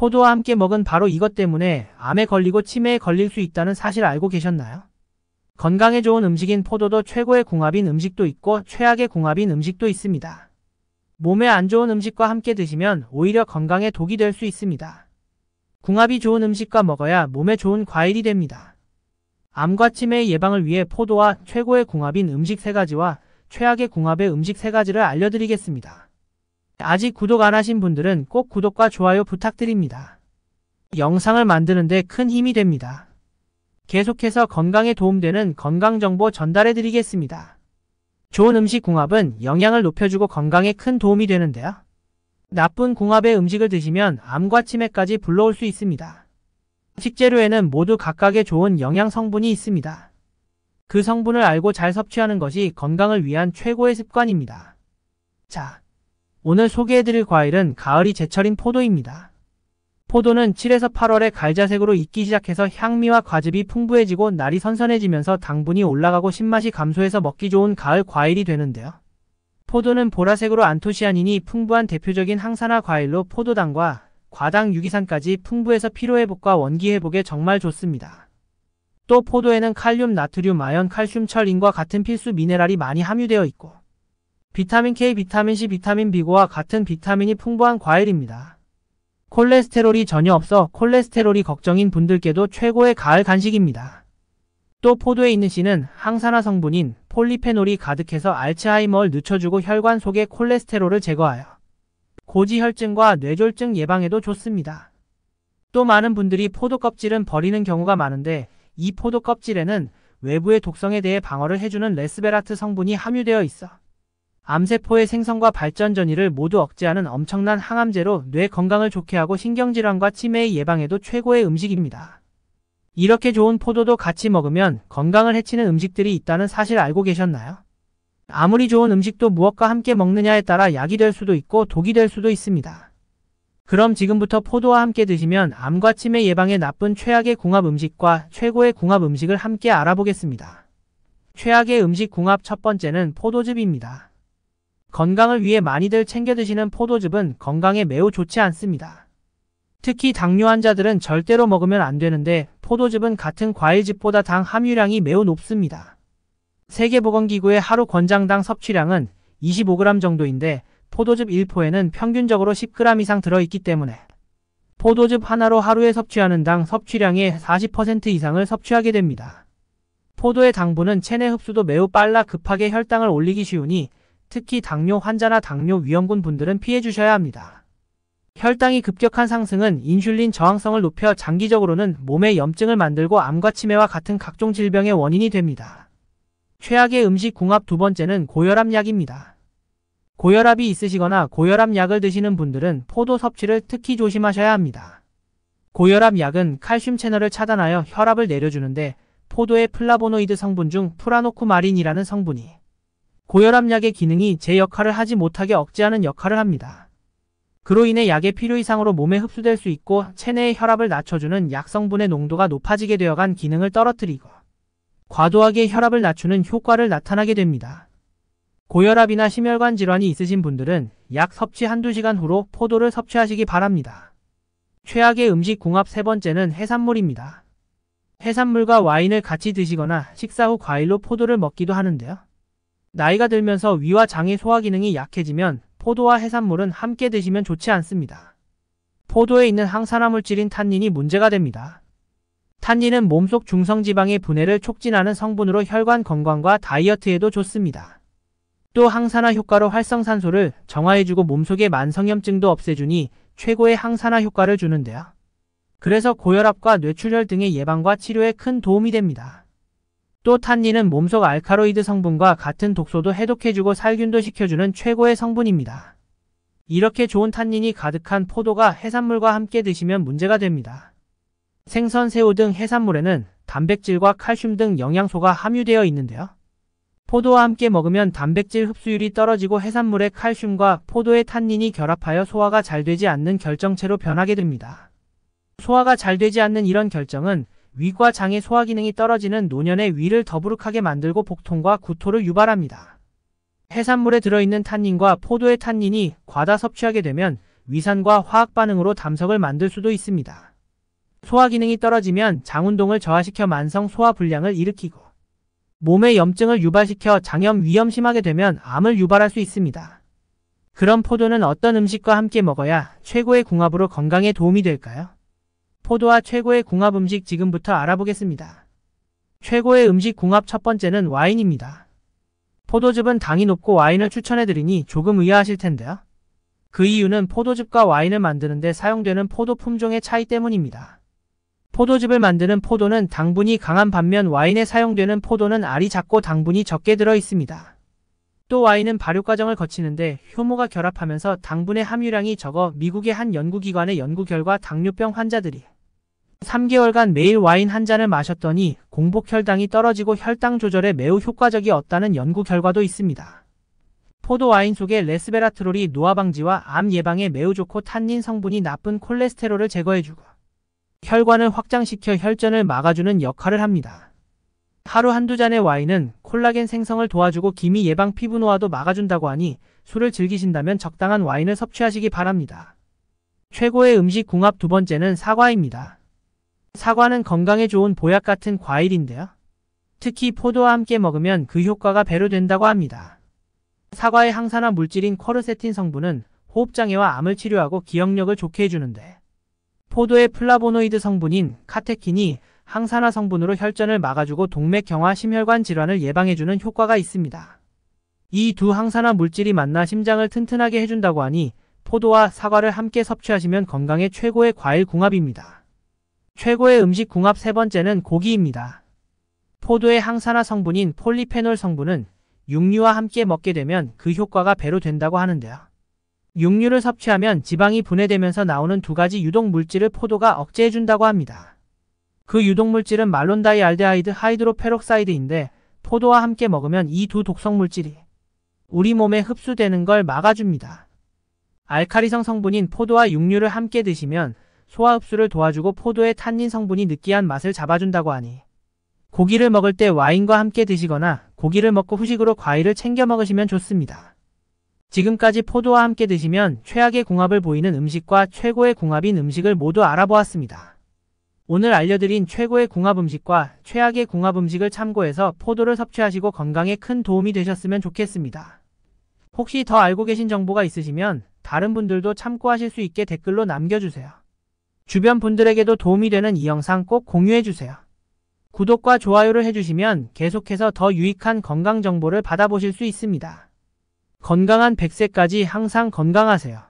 포도와 함께 먹은 바로 이것 때문에 암에 걸리고 치매에 걸릴 수 있다는 사실 알고 계셨나요? 건강에 좋은 음식인 포도도 최고의 궁합인 음식도 있고 최악의 궁합인 음식도 있습니다. 몸에 안 좋은 음식과 함께 드시면 오히려 건강에 독이 될 수 있습니다. 궁합이 좋은 음식과 먹어야 몸에 좋은 과일이 됩니다. 암과 치매의 예방을 위해 포도와 최고의 궁합인 음식 3가지와 최악의 궁합의 음식 3가지를 알려드리겠습니다. 아직 구독 안 하신 분들은 꼭 구독과 좋아요 부탁드립니다. 영상을 만드는데 큰 힘이 됩니다. 계속해서 건강에 도움되는 건강정보 전달해드리겠습니다. 좋은 음식 궁합은 영양을 높여주고 건강에 큰 도움이 되는데요. 나쁜 궁합의 음식을 드시면 암과 치매까지 불러올 수 있습니다. 식재료에는 모두 각각의 좋은 영양 성분이 있습니다. 그 성분을 알고 잘 섭취하는 것이 건강을 위한 최고의 습관입니다. 자, 오늘 소개해드릴 과일은 가을이 제철인 포도입니다. 포도는 7에서 8월에 갈자색으로 익기 시작해서 향미와 과즙이 풍부해지고 날이 선선해지면서 당분이 올라가고 신맛이 감소해서 먹기 좋은 가을 과일이 되는데요. 포도는 보라색으로 안토시아닌이 풍부한 대표적인 항산화 과일로 포도당과 과당 유기산까지 풍부해서 피로회복과 원기회복에 정말 좋습니다. 또 포도에는 칼륨, 나트륨, 아연, 칼슘, 철, 인과 같은 필수 미네랄이 많이 함유되어 있고 비타민 K, 비타민 C, 비타민 B9와 같은 비타민이 풍부한 과일입니다. 콜레스테롤이 전혀 없어 콜레스테롤이 걱정인 분들께도 최고의 가을 간식입니다. 또 포도에 있는 C는 항산화 성분인 폴리페놀이 가득해서 알츠하이머를 늦춰주고 혈관 속의 콜레스테롤을 제거하여 고지혈증과 뇌졸중 예방에도 좋습니다. 또 많은 분들이 포도 껍질은 버리는 경우가 많은데 이 포도 껍질에는 외부의 독성에 대해 방어를 해주는 레스베라트 성분이 함유되어 있어 암세포의 생성과 발전 전이를 모두 억제하는 엄청난 항암제로 뇌 건강을 좋게 하고 신경질환과 치매의 예방에도 최고의 음식입니다. 이렇게 좋은 포도도 같이 먹으면 건강을 해치는 음식들이 있다는 사실 알고 계셨나요? 아무리 좋은 음식도 무엇과 함께 먹느냐에 따라 약이 될 수도 있고 독이 될 수도 있습니다. 그럼 지금부터 포도와 함께 드시면 암과 치매 예방에 나쁜 최악의 궁합 음식과 최고의 궁합 음식을 함께 알아보겠습니다. 최악의 음식 궁합 첫 번째는 포도즙입니다. 건강을 위해 많이들 챙겨 드시는 포도즙은 건강에 매우 좋지 않습니다. 특히 당뇨 환자들은 절대로 먹으면 안 되는데 포도즙은 같은 과일즙보다 당 함유량이 매우 높습니다. 세계보건기구의 하루 권장당 섭취량은 25g 정도인데 포도즙 1포에는 평균적으로 10g 이상 들어있기 때문에 포도즙 하나로 하루에 섭취하는 당 섭취량의 40% 이상을 섭취하게 됩니다. 포도의 당분은 체내 흡수도 매우 빨라 급하게 혈당을 올리기 쉬우니 특히 당뇨 환자나 당뇨 위험군 분들은 피해 주셔야 합니다. 혈당이 급격한 상승은 인슐린 저항성을 높여 장기적으로는 몸에 염증을 만들고 암과 치매와 같은 각종 질병의 원인이 됩니다. 최악의 음식 궁합 두 번째는 고혈압 약입니다. 고혈압이 있으시거나 고혈압 약을 드시는 분들은 포도 섭취를 특히 조심하셔야 합니다. 고혈압 약은 칼슘 채널을 차단하여 혈압을 내려주는데 포도의 플라보노이드 성분 중 프라노쿠마린이라는 성분이 고혈압 약의 기능이 제 역할을 하지 못하게 억제하는 역할을 합니다. 그로 인해 약의 필요 이상으로 몸에 흡수될 수 있고 체내의 혈압을 낮춰주는 약 성분의 농도가 높아지게 되어간 기능을 떨어뜨리고 과도하게 혈압을 낮추는 효과를 나타나게 됩니다. 고혈압이나 심혈관 질환이 있으신 분들은 약 섭취 한두 시간 후로 포도를 섭취하시기 바랍니다. 최악의 음식 궁합 세 번째는 해산물입니다. 해산물과 와인을 같이 드시거나 식사 후 과일로 포도를 먹기도 하는데요. 나이가 들면서 위와 장의 소화 기능이 약해지면 포도와 해산물은 함께 드시면 좋지 않습니다. 포도에 있는 항산화 물질인 탄닌이 문제가 됩니다. 탄닌은 몸속 중성지방의 분해를 촉진하는 성분으로 혈관 건강과 다이어트에도 좋습니다. 또 항산화 효과로 활성산소를 정화해주고 몸속의 만성염증도 없애주니 최고의 항산화 효과를 주는데요. 그래서 고혈압과 뇌출혈 등의 예방과 치료에 큰 도움이 됩니다. 또 탄닌은 몸속 알카로이드 성분과 같은 독소도 해독해주고 살균도 시켜주는 최고의 성분입니다. 이렇게 좋은 탄닌이 가득한 포도가 해산물과 함께 드시면 문제가 됩니다. 생선, 새우 등 해산물에는 단백질과 칼슘 등 영양소가 함유되어 있는데요. 포도와 함께 먹으면 단백질 흡수율이 떨어지고 해산물의 칼슘과 포도의 탄닌이 결합하여 소화가 잘 되지 않는 결정체로 변하게 됩니다. 소화가 잘 되지 않는 이런 결정은 위과 장의 소화 기능이 떨어지는 노년의 위를 더부룩하게 만들고 복통과 구토를 유발합니다. 해산물에 들어있는 탄닌과 포도의 탄닌이 과다 섭취하게 되면 위산과 화학 반응으로 담석을 만들 수도 있습니다. 소화 기능이 떨어지면 장운동을 저하시켜 만성 소화 불량을 일으키고 몸에 염증을 유발시켜 장염 위험 심하게 되면 암을 유발할 수 있습니다. 그럼 포도는 어떤 음식과 함께 먹어야 최고의 궁합으로 건강에 도움이 될까요? 포도와 최고의 궁합 음식 지금부터 알아보겠습니다. 최고의 음식 궁합 첫 번째는 와인입니다. 포도즙은 당이 높고 와인을 추천해드리니 조금 의아하실 텐데요. 그 이유는 포도즙과 와인을 만드는데 사용되는 포도 품종의 차이 때문입니다. 포도즙을 만드는 포도는 당분이 강한 반면 와인에 사용되는 포도는 알이 작고 당분이 적게 들어 있습니다. 또 와인은 발효 과정을 거치는데 효모가 결합하면서 당분의 함유량이 적어 미국의 한 연구기관의 연구 결과 당뇨병 환자들이 3개월간 매일 와인 한 잔을 마셨더니 공복 혈당이 떨어지고 혈당 조절에 매우 효과적이었다는 연구 결과도 있습니다. 포도 와인 속의 레스베라트롤이 노화 방지와 암 예방에 매우 좋고 탄닌 성분이 나쁜 콜레스테롤을 제거해주고 혈관을 확장시켜 혈전을 막아주는 역할을 합니다. 하루 한두 잔의 와인은 콜라겐 생성을 도와주고 기미 예방 피부 노화도 막아준다고 하니 술을 즐기신다면 적당한 와인을 섭취하시기 바랍니다. 최고의 음식 궁합 두 번째는 사과입니다. 사과는 건강에 좋은 보약 같은 과일인데요. 특히 포도와 함께 먹으면 그 효과가 배로 된다고 합니다. 사과의 항산화 물질인 쿼르세틴 성분은 호흡장애와 암을 치료하고 기억력을 좋게 해주는데 포도의 플라보노이드 성분인 카테킨이 항산화 성분으로 혈전을 막아주고 동맥경화 심혈관 질환을 예방해주는 효과가 있습니다. 이 두 항산화 물질이 만나 심장을 튼튼하게 해준다고 하니 포도와 사과를 함께 섭취하시면 건강에 최고의 과일 궁합입니다. 최고의 음식 궁합 세 번째는 고기입니다. 포도의 항산화 성분인 폴리페놀 성분은 육류와 함께 먹게 되면 그 효과가 배로 된다고 하는데요. 육류를 섭취하면 지방이 분해되면서 나오는 두 가지 유독 물질을 포도가 억제해준다고 합니다. 그 유독 물질은 말론다이알데하이드 하이드로페록사이드인데 포도와 함께 먹으면 이 두 독성 물질이 우리 몸에 흡수되는 걸 막아줍니다. 알카리성 성분인 포도와 육류를 함께 드시면 소화 흡수를 도와주고 포도의 탄닌 성분이 느끼한 맛을 잡아준다고 하니 고기를 먹을 때 와인과 함께 드시거나 고기를 먹고 후식으로 과일을 챙겨 먹으시면 좋습니다. 지금까지 포도와 함께 드시면 최악의 궁합을 보이는 음식과 최고의 궁합인 음식을 모두 알아보았습니다. 오늘 알려드린 최고의 궁합 음식과 최악의 궁합 음식을 참고해서 포도를 섭취하시고 건강에 큰 도움이 되셨으면 좋겠습니다. 혹시 더 알고 계신 정보가 있으시면 다른 분들도 참고하실 수 있게 댓글로 남겨주세요. 주변 분들에게도 도움이 되는 이 영상 꼭 공유해주세요. 구독과 좋아요를 해주시면 계속해서 더 유익한 건강 정보를 받아보실 수 있습니다. 건강한 100세까지 항상 건강하세요.